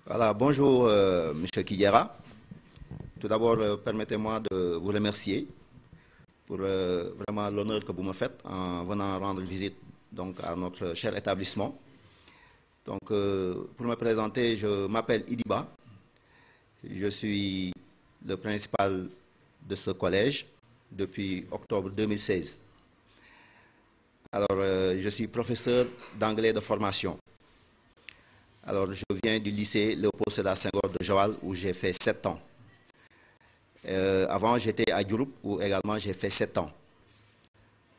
Voilà, bonjour Monsieur Kiguera. Tout d'abord, permettez-moi de vous remercier pour vraiment l'honneur que vous me faites en venant rendre visite donc, à notre cher établissement. Donc, pour me présenter, je m'appelle Idiba. Je suis le principal de ce collège depuis octobre 2016. Alors, je suis professeur d'anglais de formation. Alors, je viens du lycée Léopold Sédar Senghor de Joal où j'ai fait 7 ans. Avant, j'étais à Diouroup où également j'ai fait 7 ans.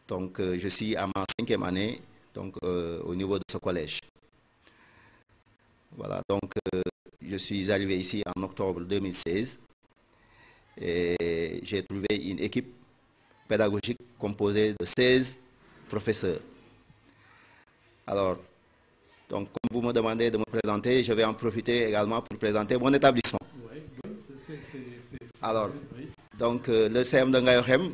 Donc, je suis à ma 5e année donc, au niveau de ce collège. Voilà, donc je suis arrivé ici en octobre 2016 et j'ai trouvé une équipe pédagogique composée de 16 professeurs. Alors, donc, comme vous me demandez de me présenter, je vais en profiter également pour présenter mon établissement. Alors, donc, le CM de Ngayohem,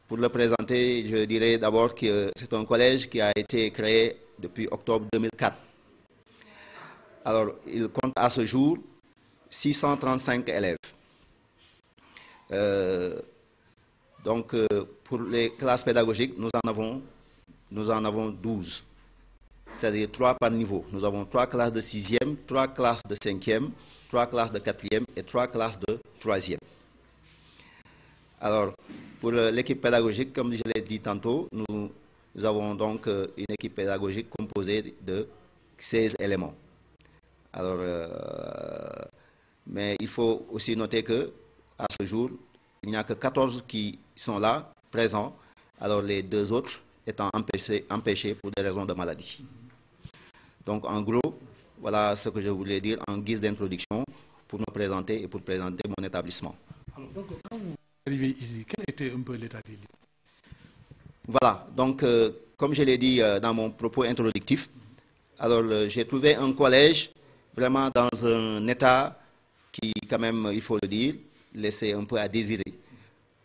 pour le présenter, je dirais d'abord que c'est un collège qui a été créé depuis octobre 2004. Alors, il compte à ce jour 635 élèves. Donc, pour les classes pédagogiques, nous en avons 12. C'est-à-dire 3 par niveau. Nous avons 3 classes de 6e, 3 classes de 5e, 3 classes de 4e et 3 classes de 3e. Alors, pour l'équipe pédagogique, comme je l'ai dit tantôt, nous avons donc une équipe pédagogique composée de 16 éléments. Alors, mais il faut aussi noter que à ce jour, il n'y a que 14 qui sont là, présents, alors les 2 autres étant empêchés pour des raisons de maladie. Donc, en gros, voilà ce que je voulais dire en guise d'introduction pour me présenter et pour présenter mon établissement. Alors, donc, quand vous arrivez ici, quel était un peu l'état des lieux? Voilà, donc, comme je l'ai dit dans mon propos introductif, alors j'ai trouvé un collège vraiment dans un état qui, quand même, il faut le dire, laissait un peu à désirer.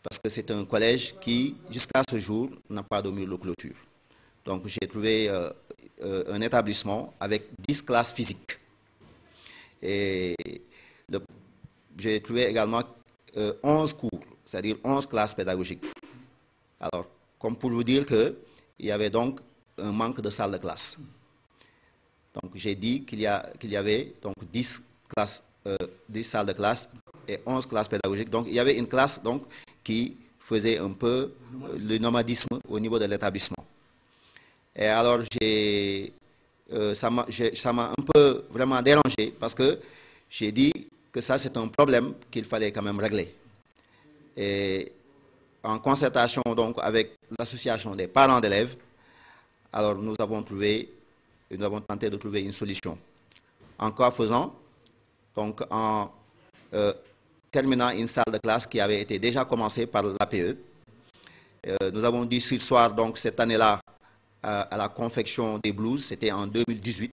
Parce que c'est un collège qui, jusqu'à ce jour, n'a pas de mur de clôture. Donc, j'ai trouvé un établissement avec 10 classes physiques. Et j'ai trouvé également 11 cours, c'est-à-dire 11 classes pédagogiques. Alors, comme pour vous dire qu'il y avait donc un manque de salles de classe. Donc, j'ai dit qu'il y avait donc 10 salles de classe et 11 classes pédagogiques. Donc, il y avait une classe donc, qui faisait un peu le nomadisme au niveau de l'établissement. Et alors, ça m'a un peu vraiment dérangé parce que j'ai dit que ça, c'est un problème qu'il fallait quand même régler. Et en concertation donc avec l'association des parents d'élèves, alors nous avons tenté de trouver une solution. En quoi faisant? Donc, en terminant une salle de classe qui avait été déjà commencée par l'APE. Nous avons dû surseoir donc cette année-là à la confection des blouses, c'était en 2018.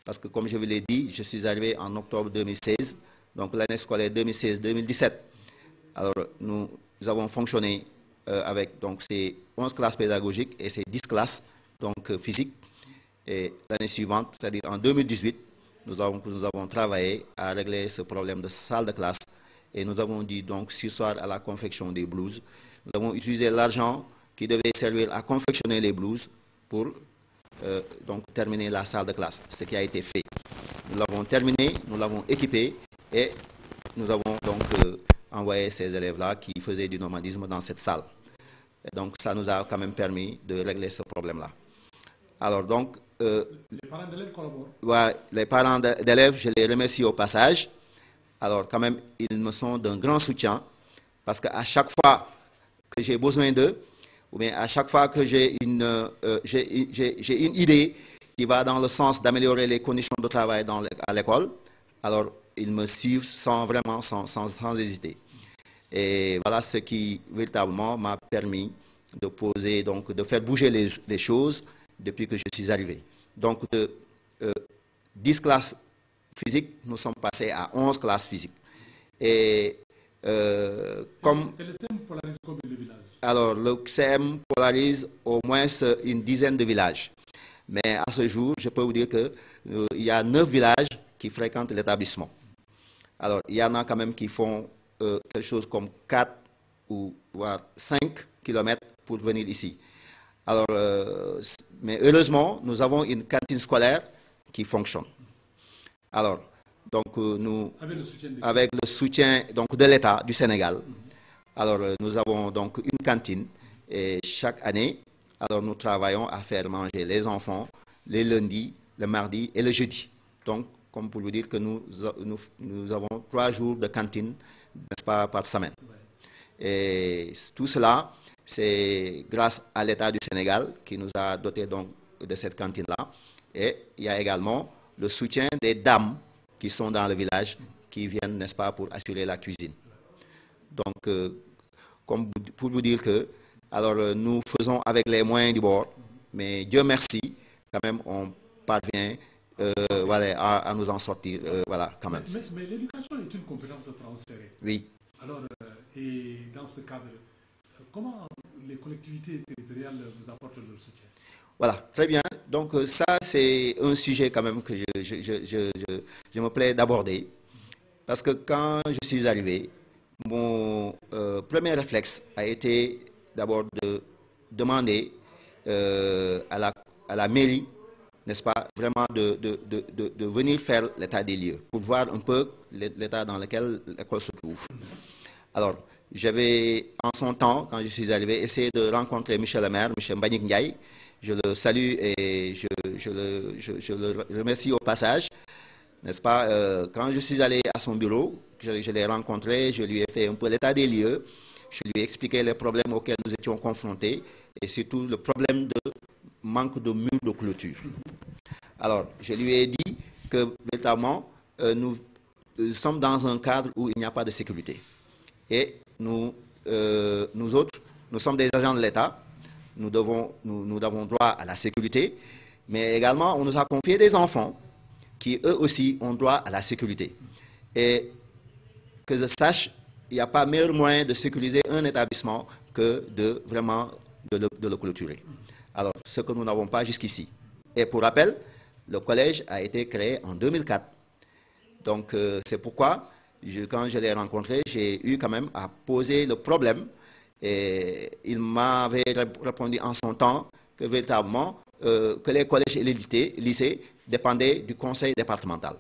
Parce que comme je vous l'ai dit, je suis arrivé en octobre 2016, donc l'année scolaire 2016-2017. Alors nous avons fonctionné avec donc, ces 11 classes pédagogiques et ces 10 classes donc, physiques. Et l'année suivante, c'est-à-dire en 2018, nous avons travaillé à régler ce problème de salle de classe et nous avons dû donc surseoir à la confection des blouses. Nous avons utilisé l'argent qui devait servir à confectionner les blouses pour donc terminer la salle de classe, ce qui a été fait. Nous l'avons terminé, nous l'avons équipé et nous avons donc envoyé ces élèves-là qui faisaient du nomadisme dans cette salle. Et donc ça nous a quand même permis de régler ce problème-là. Alors donc, les parents d'élèves collaborent? Ouais, les parents d'élèves, je les remercie au passage. Alors quand même, ils me sont d'un grand soutien parce qu'à chaque fois que j'ai besoin d'eux, ou bien à chaque fois que j'ai une idée qui va dans le sens d'améliorer les conditions de travail à l'école, alors ils me suivent sans hésiter. Et voilà ce qui véritablement m'a permis de faire bouger les choses depuis que je suis arrivé. Donc, de 10 classes physiques, nous sommes passés à 11 classes physiques. Et comme... Et le CM polarise combien de villages? Alors, le CM polarise au moins une dizaine de villages. Mais à ce jour, je peux vous dire qu'il y a 9 villages qui fréquentent l'établissement. Alors, il y en a quand même qui font quelque chose comme 4 ou voire 5 kilomètres pour venir ici. Alors, mais heureusement, nous avons une cantine scolaire qui fonctionne. Alors, donc, nous, avec le soutien donc, de l'État du Sénégal, alors nous avons donc une cantine et chaque année, alors nous travaillons à faire manger les enfants les lundis, le mardi et le jeudi. Donc, comme pour vous dire que nous avons 3 jours de cantine, n'est-ce pas, par semaine. Et tout cela, c'est grâce à l'État du Sénégal qui nous a doté donc de cette cantine-là. Et il y a également le soutien des dames qui sont dans le village, qui viennent, n'est-ce pas, pour assurer la cuisine. Donc, comme pour vous dire que, alors nous faisons avec les moyens du bord, mais Dieu merci, quand même, on parvient voilà, à nous en sortir, voilà, quand même. Mais l'éducation est une compétence transférée. Oui. Alors, et dans ce cadre, comment les collectivités territoriales vous apportent leur soutien? Voilà, très bien. Donc ça, c'est un sujet quand même que je me plais d'aborder. Parce que quand je suis arrivé, mon premier réflexe a été d'abord de demander à la mairie, n'est-ce pas, vraiment de venir faire l'état des lieux, pour voir un peu l'état dans lequel l'école se trouve. Alors, j'avais en son temps, quand je suis arrivé, essayé de rencontrer Michel le maire, M. Mbagnick Ndiaye. Je le salue et je le remercie au passage, n'est-ce pas? Quand je suis allé à son bureau, je l'ai rencontré, je lui ai fait un peu l'état des lieux, je lui ai expliqué les problèmes auxquels nous étions confrontés et surtout le problème de manque de murs de clôture. Alors, je lui ai dit que véritablement, nous sommes dans un cadre où il n'y a pas de sécurité. Et nous autres, nous sommes des agents de l'État. Nous avons droit à la sécurité, mais également on nous a confié des enfants qui eux aussi ont droit à la sécurité. Et que je sache, il n'y a pas meilleur moyen de sécuriser un établissement que de vraiment de le clôturer. Alors, ce que nous n'avons pas jusqu'ici. Et pour rappel, le collège a été créé en 2004. Donc, c'est pourquoi, quand je l'ai rencontré, j'ai eu quand même à poser le problème. Et il m'avait répondu en son temps que véritablement que les collèges et les lycées dépendaient du conseil départemental.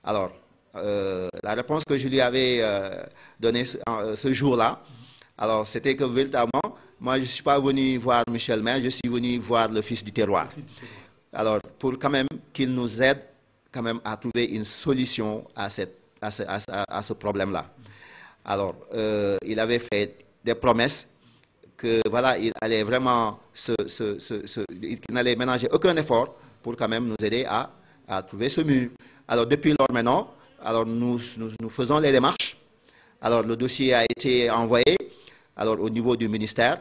Alors, la réponse que je lui avais donnée ce jour-là, alors c'était que véritablement, moi je ne suis pas venu voir Michel Maire, je suis venu voir le fils du terroir. Alors, pour quand même qu'il nous aide quand même à trouver une solution à ce problème-là. Alors, il avait fait des promesses que voilà, il allait vraiment qu'il n'allait ménager aucun effort pour quand même nous aider à trouver ce mur. Alors depuis lors maintenant, alors nous faisons les démarches. Alors le dossier a été envoyé alors au niveau du ministère.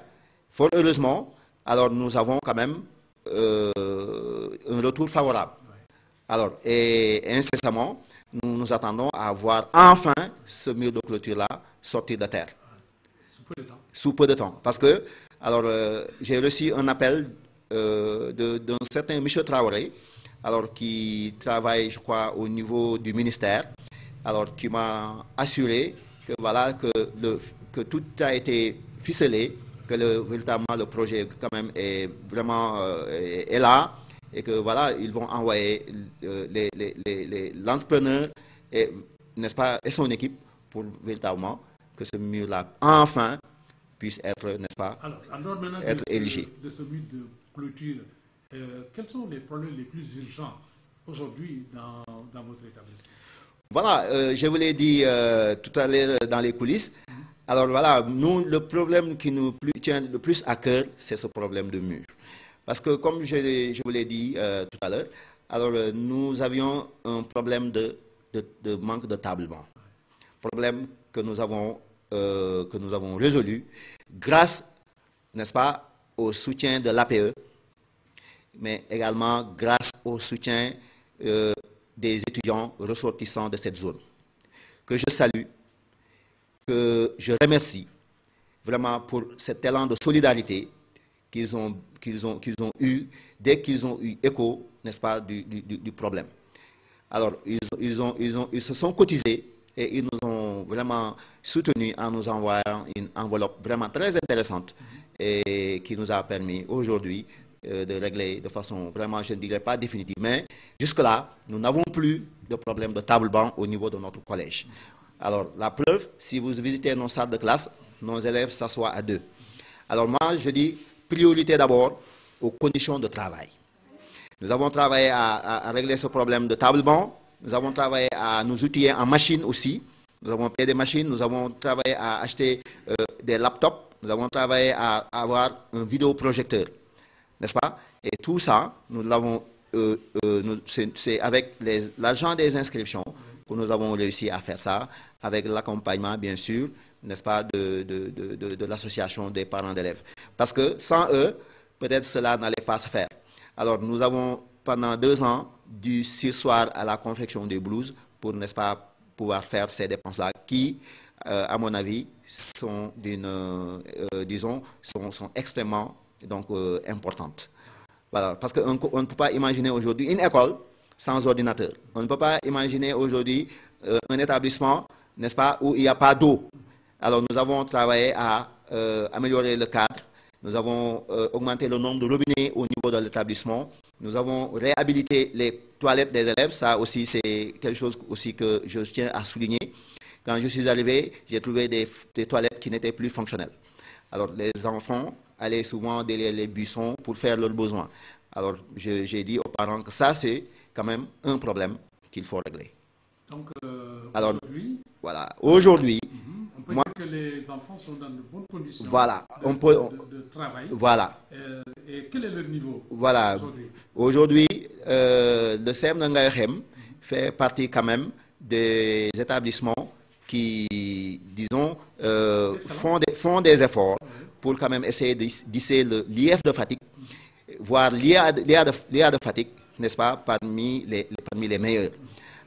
Fort heureusement, alors nous avons quand même un retour favorable. Alors et incessamment, nous attendons à voir enfin ce mur de clôture-là sortir de terre. Sous peu de temps. Parce que, alors, j'ai reçu un appel d'un certain Michel Traoré, alors, qui travaille, je crois, au niveau du ministère, alors, qui m'a assuré que, voilà, que tout a été ficelé, que véritablement le projet, quand même, est vraiment est là, et que, voilà, ils vont envoyer l'entrepreneur, n'est-ce pas, et son équipe, pour véritablement que ce mur-là, enfin, puisse être, n'est-ce pas, alors, maintenant être érigé. De ce mur de clôture, quels sont les problèmes les plus urgents aujourd'hui dans votre établissement? Voilà, je vous l'ai dit tout à l'heure dans les coulisses. Alors voilà, nous, le problème qui nous tient le plus à cœur, c'est ce problème de mur. Parce que, comme je vous l'ai dit tout à l'heure, alors nous avions un problème de manque de tablement. Problème que nous avons résolu grâce, n'est-ce pas, au soutien de l'APE, mais également grâce au soutien des étudiants ressortissants de cette zone, que je salue, que je remercie vraiment pour cet élan de solidarité qu'ils ont eu dès qu'ils ont eu écho, n'est-ce pas, du problème. Alors, ils se sont cotisés et ils nous ont vraiment soutenus en nous envoyant une enveloppe vraiment très intéressante et qui nous a permis aujourd'hui de régler de façon vraiment, je ne dirais pas définitive, mais jusque-là, nous n'avons plus de problème de table-banc au niveau de notre collège. Alors, la preuve, si vous visitez nos salles de classe, nos élèves s'assoient à deux. Alors moi, je dis priorité d'abord aux conditions de travail. Nous avons travaillé à régler ce problème de table-banc, nous avons travaillé à nous outiller en machines aussi, nous avons payé des machines, nous avons travaillé à acheter des laptops, nous avons travaillé à avoir un vidéoprojecteur, n'est-ce pas? Et tout ça, nous l'avons, c'est avec l'argent des inscriptions que nous avons réussi à faire ça, avec l'accompagnement, bien sûr, n'est-ce pas, de l'association des parents d'élèves. Parce que sans eux, peut-être cela n'allait pas se faire. Alors, nous avons, pendant 2 ans, dû sursoir à la confection des blouses pour, n'est-ce pas, pouvoir faire ces dépenses-là qui, à mon avis, sont disons, sont extrêmement donc, importantes. Voilà, parce qu'on ne peut pas imaginer aujourd'hui une école sans ordinateur. On ne peut pas imaginer aujourd'hui un établissement, n'est-ce pas, où il n'y a pas d'eau. Alors, nous avons travaillé à améliorer le cadre. Nous avons augmenté le nombre de robinets au niveau de l'établissement. Nous avons réhabilité les toilettes des élèves. Ça aussi, c'est quelque chose aussi que je tiens à souligner. Quand je suis arrivé, j'ai trouvé des toilettes qui n'étaient plus fonctionnelles. Alors, les enfants allaient souvent derrière les buissons pour faire leurs besoins. Alors, j'ai dit aux parents que ça, c'est quand même un problème qu'il faut régler. Donc, aujourd'hui, voilà, aujourd'hui, on peut dire que les enfants sont dans de bonnes conditions voilà, de travail. Voilà. Et quel est leur niveau voilà. Aujourd'hui, le CEM de Ngaïokhem fait partie quand même des établissements qui, disons, font des efforts pour quand même essayer de lisser l'IF de Fatick, voire l'IA de Fatick, n'est-ce pas, parmi les meilleurs.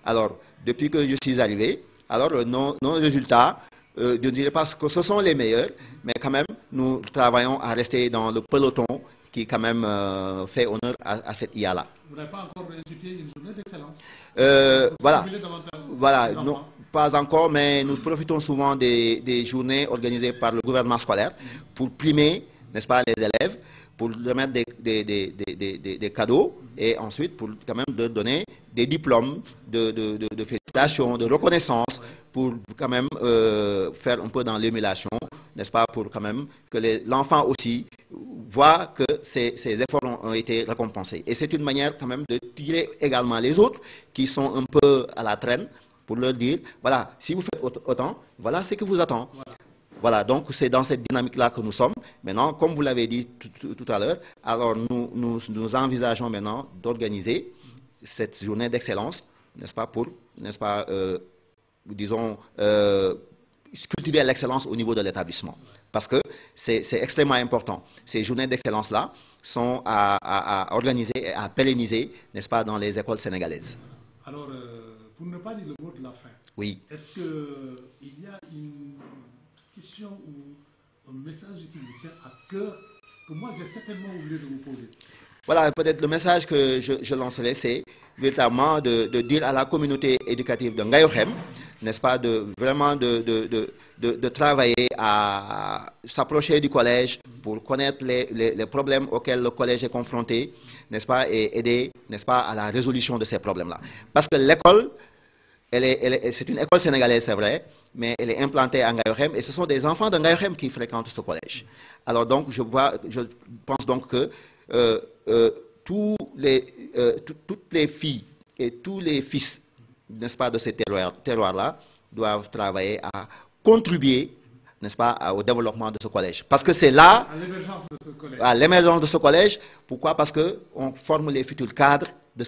Alors, depuis que je suis arrivé, alors nos résultats, je ne dirais pas que ce sont les meilleurs, mais quand même, nous travaillons à rester dans le peloton qui quand même fait honneur à cette IA-là. Vous n'avez pas encore institué une journée d'excellence Voilà, non, pas encore, mais nous profitons souvent des journées organisées par le gouvernement scolaire pour primer, n'est-ce pas, les élèves, pour remettre des cadeaux et ensuite pour quand même de donner des diplômes de félicitations, de reconnaissance, pour quand même faire un peu dans l'émulation, n'est-ce pas, pour quand même que l'enfant aussi voit que ses efforts ont été récompensés. Et c'est une manière quand même de tirer également les autres qui sont un peu à la traîne pour leur dire, voilà, si vous faites autant, voilà ce que vous attend. Voilà, donc c'est dans cette dynamique-là que nous sommes. Maintenant, comme vous l'avez dit tout à l'heure, alors nous envisageons maintenant d'organiser cette journée d'excellence, n'est-ce pas, pour, n'est-ce pas, disons, cultiver l'excellence au niveau de l'établissement. Parce que c'est extrêmement important. Ces journées d'excellence-là sont à organiser et à pérenniser, n'est-ce pas, dans les écoles sénégalaises. Alors, pour ne pas dire le mot de la fin, oui. Est-ce qu'il y a une question ou un message qui vous tient à cœur que moi j'ai certainement oublié de vous poser? Voilà, peut-être le message que je lancerai, c'est véritablement de dire à la communauté éducative de Ngaïokhem, n'est-ce pas, vraiment de travailler à s'approcher du collège pour connaître les problèmes auxquels le collège est confronté, n'est-ce pas, et aider, n'est-ce pas, à la résolution de ces problèmes-là. Parce que l'école, c'est une école sénégalaise, c'est vrai, mais elle est implantée à Ngaïokhem et ce sont des enfants de Ngaïokhem qui fréquentent ce collège. Alors donc, je pense donc que toutes les filles et tous les fils, n'est-ce pas, de ces terroirs-là, doivent travailler à contribuer, n'est-ce pas, au développement de ce collège. Parce que c'est là, à l'émergence de ce collège. Pourquoi? Parce qu'on forme les futurs cadres de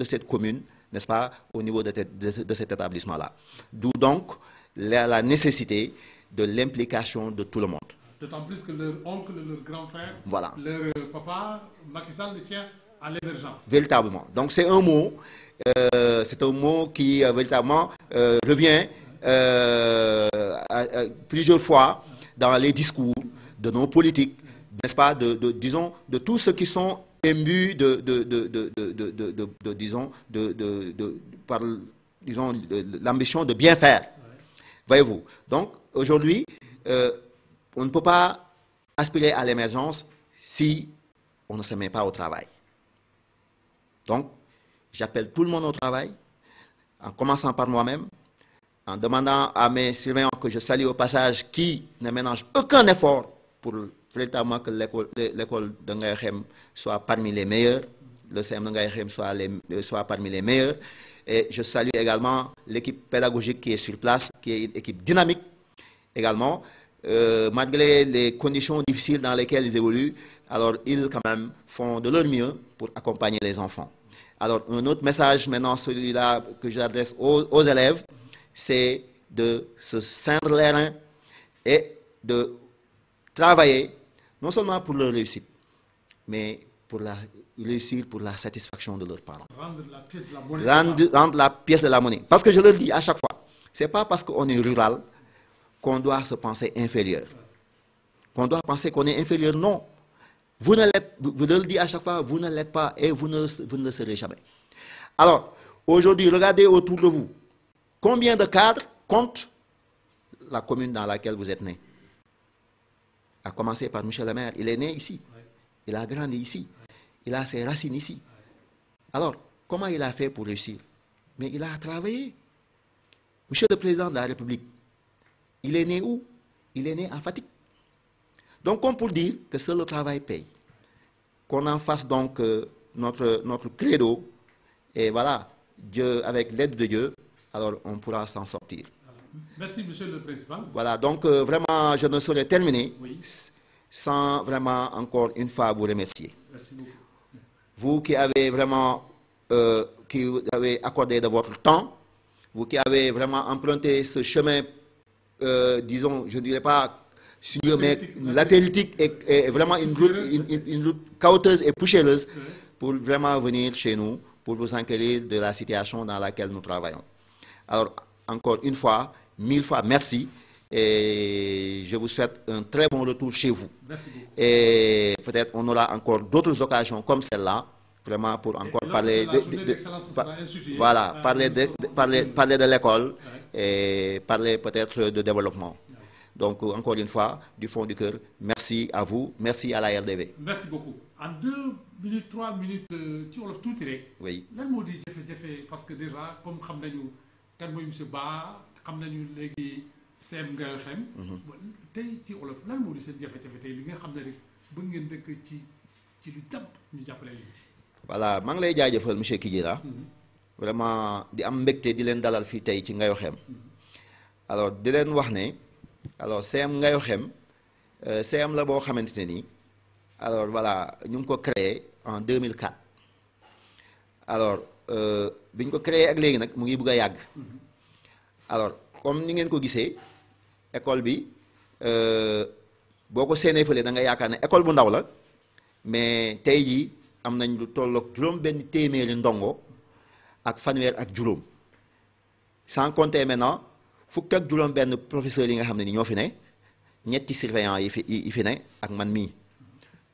cette commune, n'est-ce pas, au niveau de cet établissement-là. D'où donc la nécessité de l'implication de tout le monde. D'autant plus que leur oncle, leur grand frère, voilà, leur papa, Macky Sall, le tient à l'émergence. Véritablement. Donc c'est un mot qui véritablement revient plusieurs fois dans les discours de nos politiques, n'est-ce pas, disons, de tous ceux qui sont imbu disons, par, disons, l'ambition de bien faire. Voyez-vous. Donc, aujourd'hui, on ne peut pas aspirer à l'émergence si on ne se met pas au travail. Donc, j'appelle tout le monde au travail, en commençant par moi-même, en demandant à mes surveillants que je salue au passage qui ne ménagent aucun effort pour véritablement que l'école de Ngaïkhem soit parmi les meilleurs, le CM de Ngaïkhem soit parmi les meilleurs. Et je salue également l'équipe pédagogique qui est sur place, qui est une équipe dynamique également. Malgré les conditions difficiles dans lesquelles ils évoluent, alors ils quand même font de leur mieux pour accompagner les enfants. Alors un autre message maintenant, celui-là que j'adresse aux élèves, c'est de se ceindre les reins et de travailler non seulement pour leur réussite, mais pour réussir pour la satisfaction de leurs parents. Rendre la pièce de la monnaie. Rendre la pièce de la monnaie. Parce que je leur dis à chaque fois, ce n'est pas parce qu'on est rural qu'on doit se penser inférieur. Qu'on doit penser qu'on est inférieur. Non. Vous ne l'êtes, je le dis à chaque fois, vous ne l'êtes pas et vous ne le serez jamais. Alors, aujourd'hui, regardez autour de vous. Combien de cadres compte la commune dans laquelle vous êtes né? À commencer par Michel le maire. Il est né ici. Il a grandi ici. Il a ses racines ici. Alors, comment il a fait pour réussir? Mais il a travaillé. Monsieur le Président de la République, il est né où? Il est né à Fatick. Donc, comme pour dire que seul le travail paye. Qu'on en fasse donc notre credo. Et voilà, Dieu, avec l'aide de Dieu, alors on pourra s'en sortir. Merci, Monsieur le Président. Voilà, donc vraiment, je ne saurais terminer sans vraiment encore une fois vous remercier. Merci beaucoup. Vous qui avez vraiment qui avez accordé de votre temps, vous qui avez vraiment emprunté ce chemin, disons, je ne dirais pas sur, mais latéritique et vraiment une route caoteuse et poussiéreuse pour vraiment venir chez nous, pour vous enquérir de la situation dans laquelle nous travaillons. Alors, encore une fois, 1000 fois merci et je vous souhaite un très bon retour chez vous. Merci beaucoup. Et peut-être on aura encore d'autres occasions comme celle-là, vraiment pour encore parler voilà, parler de l'école et parler peut-être de développement. Donc, encore une fois, du fond du cœur, merci à vous, merci à la RDV. Merci beaucoup. En 2 minutes, 3 minutes, tu as tout tiré. Oui. Lan moo di jafe-jafe parce que déjà, comme xam nañu kan mooy monsieur Ba, xam nañu léegi CM Ngaïkhem. Tey ci olof lan moo di seen jafe-jafe tey li nga xam ne rek bëgg ngeen dëkk ci lu jàpp ñu jàppale leen. Voilà, maa ngi lay jaajëfal monsieur Kidira. Vraiment di am mbégte di leen dalal fii tey ci Ngaïkhem. Alors di leen wax ne. Alors CM Ngaïkhem CM la boo xamante ne nii alors voilà ñu ngi ko créé en 2004 alors bi ñu ko créé ak léegi nag mu ngi bëgg a yàgg alors comme ni ngeen ko gisee école bi boo ko séenee fële da nga yaakaar ne école bu ndaw la mais tey jii am nañ lu tolloog juróom-benn téeméeri ndongo ak fanweer ak juróom sans compter maintenant. Fukk ak juróom benn professeur yi nga xam ne ni ñoo fi ne ñetti surveillant yi fi ne ak man mii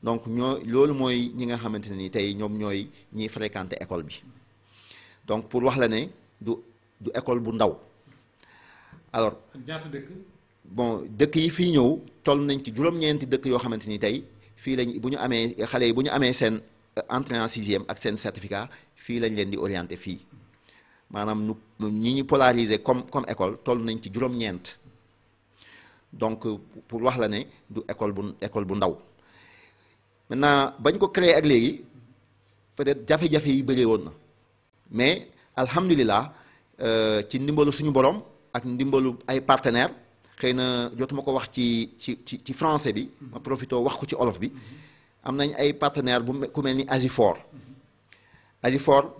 donc loolu mooy ñi nga xamante ne ni tey ñoom ñooy ñiy fréquenter école bi donc pour wax la ne du école bu ndaw alors ñaata dëkk bon dëkk yi fii ñëw toll nañ ci juróom-ñeenti dëkk yoo xamante ni tey fii lañ bu ñu amee xale yi bu ñu amee seen entrée en sixième ak seen certificat fii lañ leen di orienté fii maanaam ñi ñu polariser comme école toll nañ ci juróom-ñeent donc pour wax la ne du école bu ndaw maintenant bañ ko créer ak léegi peut-être jafe-jafe yi bëree woon na mais alhamdulilah ci ndimbalu suñu borom ak ndimbalu ay partenaires xëy na jotuma ko wax ci français bi ma profité wax ko ci olof bi am nañ ay partenaires ku mel ni Asifor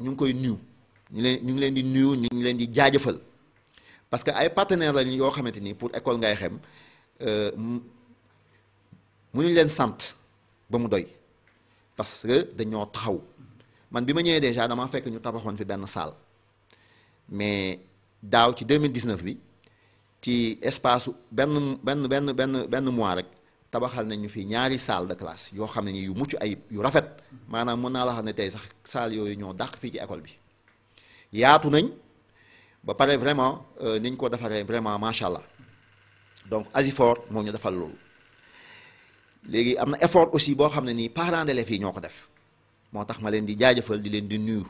ñu ngi koy nuyu. ñu ngi leen di nuyu ñu ngi leen di jaajëfal parce que ay partenaires lañu yoo xamante ni pour école Ngaïkhem mënuñ leen sant ba mu doy parce que dañoo taxaw man bi ma ñëwee déjà dama fekk ñu tabaxoon fi benn salle mais daaw ci 2019 bi ci espace benn mois rek tabaxal nañ ñu fi ñaari salle de classe yoo xam ne ni yu mucc ayib yu rafet maanaam mën naa la xam ne tey sax salle yooyu ñoo dàq fii ci école bi yaatu nañ ba pare vraiment niñ ko defaree vraiment macha allah donc Asifor moo ñu defal loolu léegi am na effort aussi boo xam ne nii parents d'élèves yi ñoo ko def moo tax ma leen di jaajëfal di leen di nuyu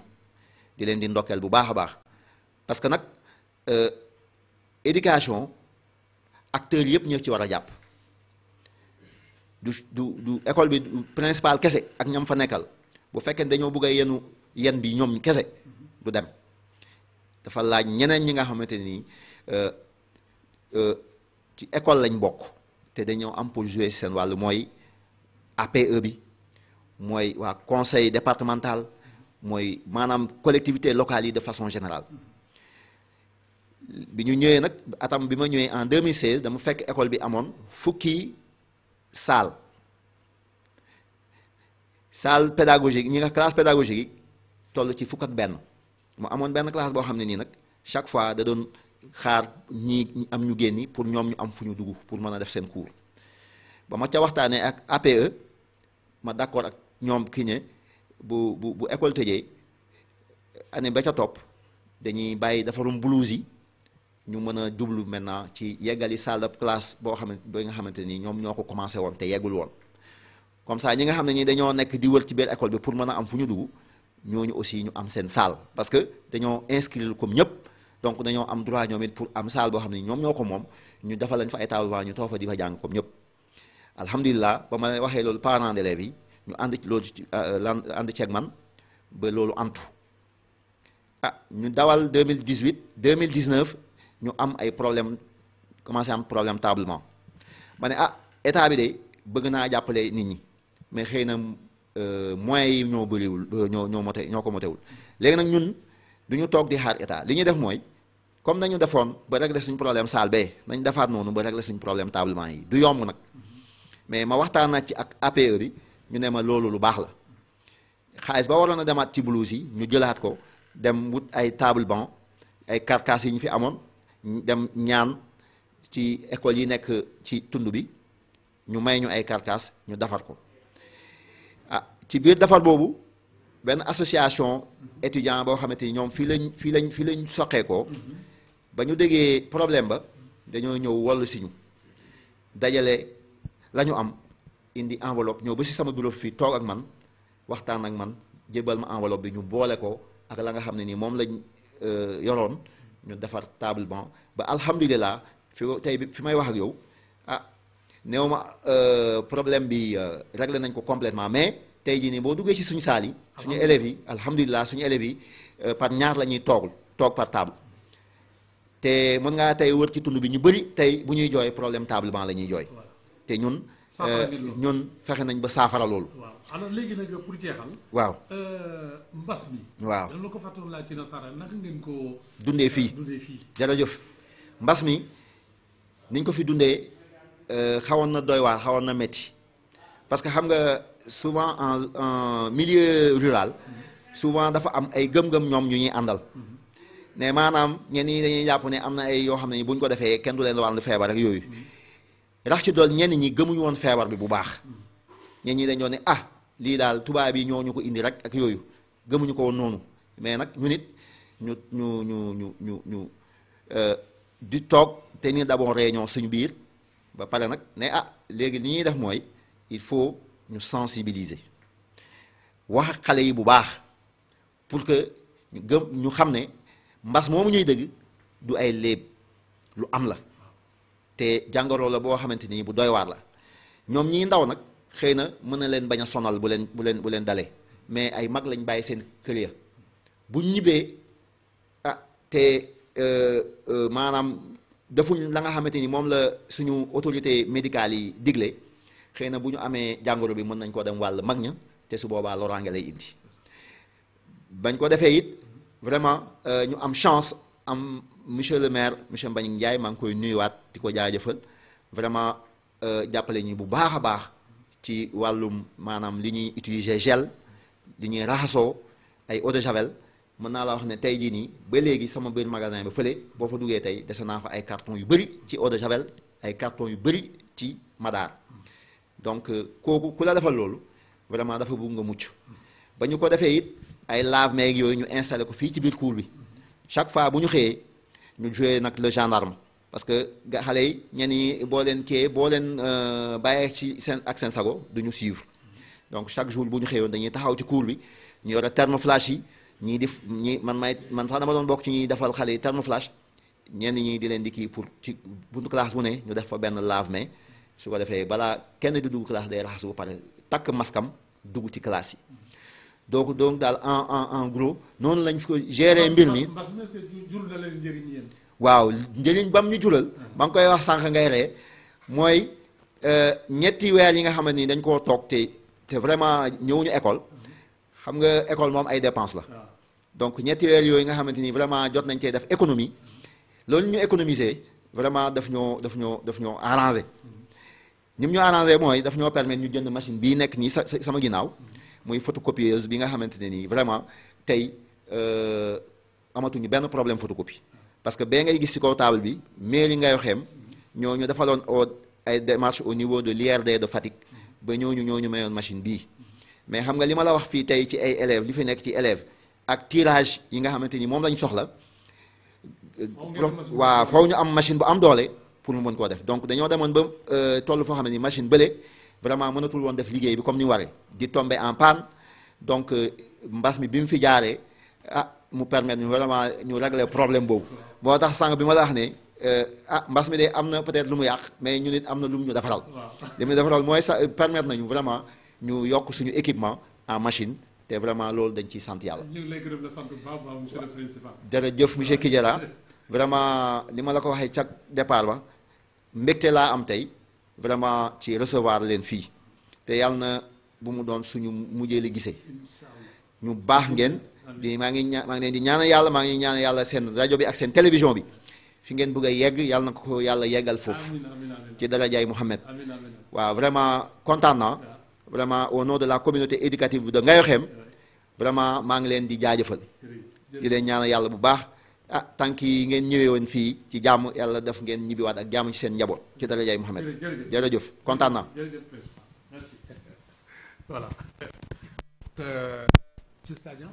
di leen di ndokkeel bu baax a baax parce que nag éducation acteurs yëpp ñoo ci war a jàpp du école bi principal kese ak ñam fa nekkal bu fekkee dañoo bëgg a yen bi ñoom kese du dem dafa laaj ñeneen ñi nga xamante ni ci école lañ bokk te dañoo am pour jouer seen wàllu mooy APE bi mooy waa conseil départemental mooy maanaam collectivité locale yi de façon générale bi ñu ñëwee nag atam bi ma ñëwee en 2016 dama fekk école bi amoon fukki salle pédagogique ñi nga classe pédagogique yi toll ci fukk ak benn mu amoon benn classe boo xam ne nii nag chaque fois da doon xaar ñi am ñu génni pour ñoom ñu am fu ñu dugg pour mën a def seen cours ba ma ca waxtaanee ak APE ma d'accord ak ñoom ki ne bu école tëjee année ba ca topp dañuy bàyyi defarum blouse yi ñu mën a jublu maintenant ci yeggali salle de classe boo xamante ba nga xamante ni ñoom ñoo ko commencé woon te yeggul woon comme ça ñi nga xam ne ni dañoo nekk di wër ci biir école bi pour mën a am fu ñu dugg ñooñu aussi ñu am seen salle parce que dañoo inscrire comme ñëpp donc dañoo am droit ñoom it pour am salle boo xam ne ñoom ñoo ko moom ñu defal lañ fa ay table ñu toog fa di fa jàng comme ñëpp alhamdulilah ba ma waxee loolu parents d'élèves yi ñu ànd ci loolu ànd ceeg man ba loolu antu ñu dawal 2018 2019 ñu am ay problème commencé am problème tablement ma ne état bi de bëgg naa jàppale nit ñi mais xëy na moyens yi ñoo bëriwul ñoo ko motewul léegi nag ñun du ñu toog di xaar état li ñuy def mooy comme nañu defoon ba régler suñu problème salle bee nañ defaat noonu ba régler suñu problème tablement yi du yomb nag mais ma waxtaan na ci ak APE bi ñu ne ma loolu lu baax la xaalis ba waroon a demaat ci blouse yi ñu jëlaat ko dem wut ay table banc ay carcasse yi ñu fi amoon dem ñaan ci école yi nekk ci tund bi ñu may ñu ay carcasse ñu defar ko ci biir defar boobu benn association étudiant boo xamante ni ñoom fii lañ soqeekoo ba ñu déggee problème ba dañoo ñëw wallu si ñu dajale la ñu am indi enveloppe ñëw ba si sama bureau fii toog ak man waxtaan ak man jébbal ma enveloppe bi ñu boole ko ak la nga xam ne nii moom lañ yoroon ñu defar table banc ba alhamdulilah fi may wax ak yow néew ma problème bi réglé nañ ko complètement mais tey jii nii boo duggee ci suñu saal yi suñu élèves yi alhamdulilah suñu élèves yi par ñaar la ñuy toog par table te mën ngaa tey wër ci tund bi ñu bëri tey bu ñuy jooy problème tablement la ñuy jooy te ñun fexe nañ ba saafara loolu. waaw alors léegi nag pour jeexal. waaw mbas mi. waaw dama ko fàttali laa ci nasaraan naka ngeen ko. dundee fii jërëjëf mbas mi niñ ko fi dundee xawoon na doy waar xawoon na métti parce que xam nga souvent en milieu rural souvent dafa am ay gëm-gëm ñoom ñu ñuy àndal. ne maanaam ñenn ñi dañuy jàpp ne am na ay yoo xam ne bu ñu ko defee kenn du leen wàllu feebar ak yooyu rax ci dool ñenn ñi gëmuñu woon feebar bi bu baax ñenn ñi dañ doon ne lii daal tubaab yi ñoo ñu ko indi rek ak yooyu gëmuñu ko woon noonu mais nag ñu nit ñu di toog te ni d'abord réunion suñu biir ba pare nag ne léegi li ñuy def mooy il faut ñu sensibiliser wax ak xale yi bu baax pour que ñu xam ne mbas moomu ñuy dëgg du ay léeb lu am la te jàngoro la boo xamante ni bu doy waar la ñoom ñii ndaw nag xëy na mën na leen bañ a sonal bu leen dalee mais ay mag lañ bàyyi seen kër ya bu ñibbee te maanaam defuñ la nga xamante ni moom la suñu autorité médicale yi digle xëy na bu ñu amee jàngoro bi mën nañ koo dem wàll mag ña te su boobaa loraange lay indi bañ ko defee it vraiment ñu am chance am monsieur le maire monsieur Mbagnick Ndiaye maa ngi koy nuyuwaat di ko jaajëfal vraiment jàppale ñu bu baax a baax ci wàllum maanaam li ñuy utiliser gel li ñuy raxasoo ay eau de javel mën naa la wax ne tey jii nii ba léegi sama biir magasin ba fële boo fa duggee tey dese naa fa ay carton yu bëri ci eau de javel ay carton yu bëri ci madaar donc kooku ku la defal loolu vraiment dafa bëgg nga mucc ba ñu ko defee it ay lave-mains yooyu ñu installé ko fii ci biir cour bi chaque fois bu ñu xëyee ñu joué nag le gendarme parce que xale yi ñenn ñi boo leen kii boo leen bàyyee ci seen ak seen sago du ñu suivre donc chaque jour bu ñu xëyoon dañuy taxaw ci cour bi ñu yore thermoflash yi ñii def ñi man sax dama doon bokk ci ñuy defal xale yi thermoflash ñenn ñi di leen di kii pour ci buntu classe bu ne ñu def fa benn lave-mains su ko defee balaa kenn di dugg classe day raxasu ba pare takk maskam dugg ci classe yi donc daal en gros noonu lañ ko gérer mbir mi. mbas mi est-ce que jur na leen njëriñ yéen. waaw njëriñ bam ñu jural. ba nga koy wax sànq ngay ree mooy ñetti weer yi nga xamante ni dañ koo toog te vraiment ñëwuñu école xam nga école moom ay dépenses la. donc ñetti weer yooyu nga xamante ni vraiment jot nañ cee def économie loolu ñu économiser vraiment daf ñoo arrangé. ni mu ñu arrangé mooy daf ñoo permettre ñu jënd machine bii nekk nii sama ginnaaw muy photocopieuse bi nga xamante ne nii vraiment tey amatuñu benn problème photocopie parce que bee ngay gis ci kaw table bi mairie Ngaye Xem ñooñu defaloon ay démarches au niveau de l'IRD de Fatick ba ñooñu mayoon machine bii mais xam nga li ma la wax fii tey ci ay élèves li fi nekk ci élèves ak tirage yi nga xamante ni moom lañ soxla waaw faw ñu am machine bu am doole pour mu mën koo def donc dañoo demoon ba toll foo xam ne ni machine bële vraiment mënatul woon def liggéey bi comme ni waree di tomber en panne donc mbas mi bi mu fi jaaree mu permettre ñu vraiment ñu régler problème boobu moo tax sànq bi ma la wax ne mbas mi de am na peut-être lu mu yàq mais ñu nit am na lu mu ñu defaral li mu defaral mooy sa permettre nañu vraiment ñu yokk suñu équipement en machine te vraiment loolu dañ ciy sant yàlla. ñu ngi lay gërëm la sant bu baax monsieur le principal. jërëjëf monsieur Kidjara vraiment li ma la ko waxee ca départ ba mbégte laa am tey vraiment ci recevoir leen fii te yàlla na bu mu doon suñu mujjee li gisee ñu baax ngeen maa ngi leen di ñaanal yàlla maa ngi ñaanal yàlla seen rajo bi ak seen télévision bi fi ngeen bëgg a yegg yàlla na ko yàlla yeggal foofu ci darajaay Mouhamed waaw vraiment kontaan naa vraiment au nom de la communauté éducative de Ngaye Xem vraiment maa ngi leen di jaajëfal di leen ñaanal yàlla bu baax tànk yi ngeen ñëwee woon fii ci jàmm yàlla def ngeen ñibbiwaat ak jàmm ci seen njaboot ci darajaay Mouhamed jërëjëf kontaan naa. Merci. Voilà. ci Sadio.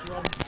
waaw